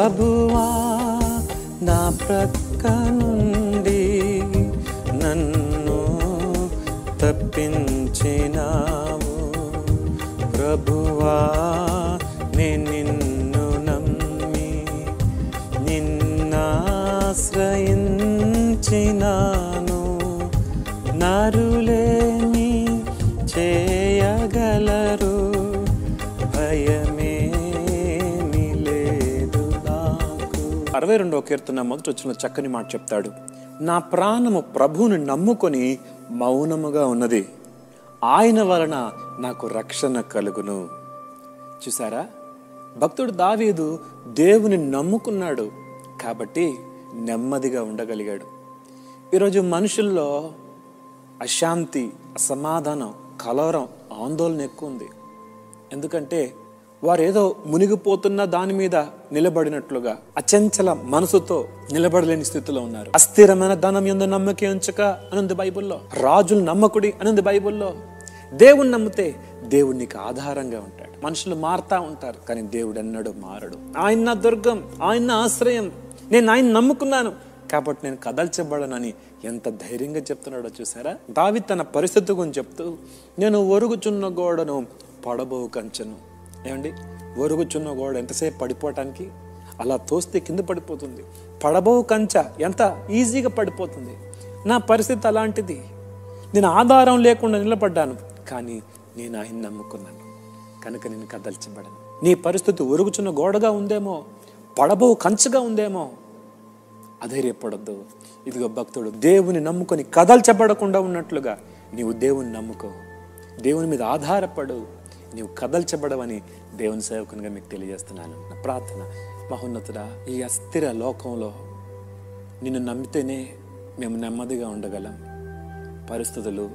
ప్రభువా నా ప్రక్క నుండి నన్ను తప్పించినావు. ప్రభువా నిన్ను నమ్మి నిన్నాశ్రయించినాను. నరులేమి చేయగలరు, భయమేమి లేదు నాకు. 62వ కీర్తన మొదటి వచ్చిన చక్కని మాట చెప్తాడు, నా ప్రాణము ప్రభువుని నమ్ముకొని మౌనముగా ఉన్నది, ఆయన వలన నాకు రక్షణ కలుగును. చూసారా, భక్తుడు దావీదు దేవుని నమ్ముకున్నాడు కాబట్టి నెమ్మదిగా ఉండగలిగాడు. ఈరోజు మనుషుల్లో అశాంతి, అసమాధానం, కలవరం, ఆందోళన ఎక్కువ ఉంది. ఎందుకంటే వారు ఏదో మునిగిపోతున్న దాని మీద నిలబడినట్లుగా అచంచల మనసుతో నిలబడలేని స్థితిలో ఉన్నారు. అస్థిరమైన ధనం యందు నమ్మక ఉంచక అనుంది బైబుల్లో. రాజులు నమ్మకుడి అనుంది బైబుల్లో. దేవుణ్ణి నమ్మితే దేవుడు నీకు ఆధారంగా ఉంటాడు. మనుషులు మారుతా ఉంటారు కానీ దేవుడు ఎన్నడూ మారడు. ఆయన నా దుర్గం, ఆయన నా ఆశ్రయం, నేను ఆయన నమ్ముకున్నాను కాబట్టి నేను కదల్చబడనని ఎంత ధైర్యంగా చెప్తున్నాడో చూసారా. దావీదు తన పరిస్థితి గురించి చెప్తూ, నేను ఒరుగుచున్న గోడను పడబో కంచెను. ఏమండి, ఒరుగుచున్న గోడ ఎంతసేపు పడిపోవటానికి? అలా తోస్తే కింద పడిపోతుంది. పడబో కంచె ఎంత ఈజీగా పడిపోతుంది. నా పరిస్థితి అలాంటిది. నేను ఆధారం లేకుండా నిలబడ్డాను కానీ నేను ఆయన నమ్ముకున్నాను కనుక నేను కదల్చబడను. నీ పరిస్థితి ఒరుగుచున్న గోడగా ఉందేమో, పడబో కంచెగా ఉందేమో, అధైర్యపడద్దు. ఇదిగో భక్తుడు దేవుని నమ్ముకొని కదల్చబడకుండా ఉన్నట్లుగా నీవు దేవుని నమ్ముకో, దేవుని మీద ఆధారపడు, నీవు కదల్చబడవని దేవుని సేవకునిగా మీకు తెలియజేస్తున్నాను. నా ప్రార్థన, మహోన్నతుడా, ఈ అస్థిర లోకంలో నిన్ను నమ్మితేనే మేము నెమ్మదిగా ఉండగలం. పరిస్థితులు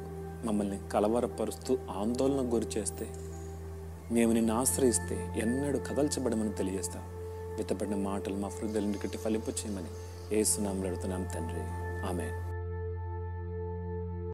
మమ్మల్ని కలవరపరుస్తూ ఆందోళన గురి చేస్తే, మేము నిన్ను ఆశ్రయిస్తే ఎన్నడూ కదల్చబడమని తెలియజేస్తాం. విత్తబడిన మాటలు మా హృదయాలను కట్టి ఫలింపు చేయమని యేసు నామములో అడుగుతున్నాం తండ్రి, ఆమేన్.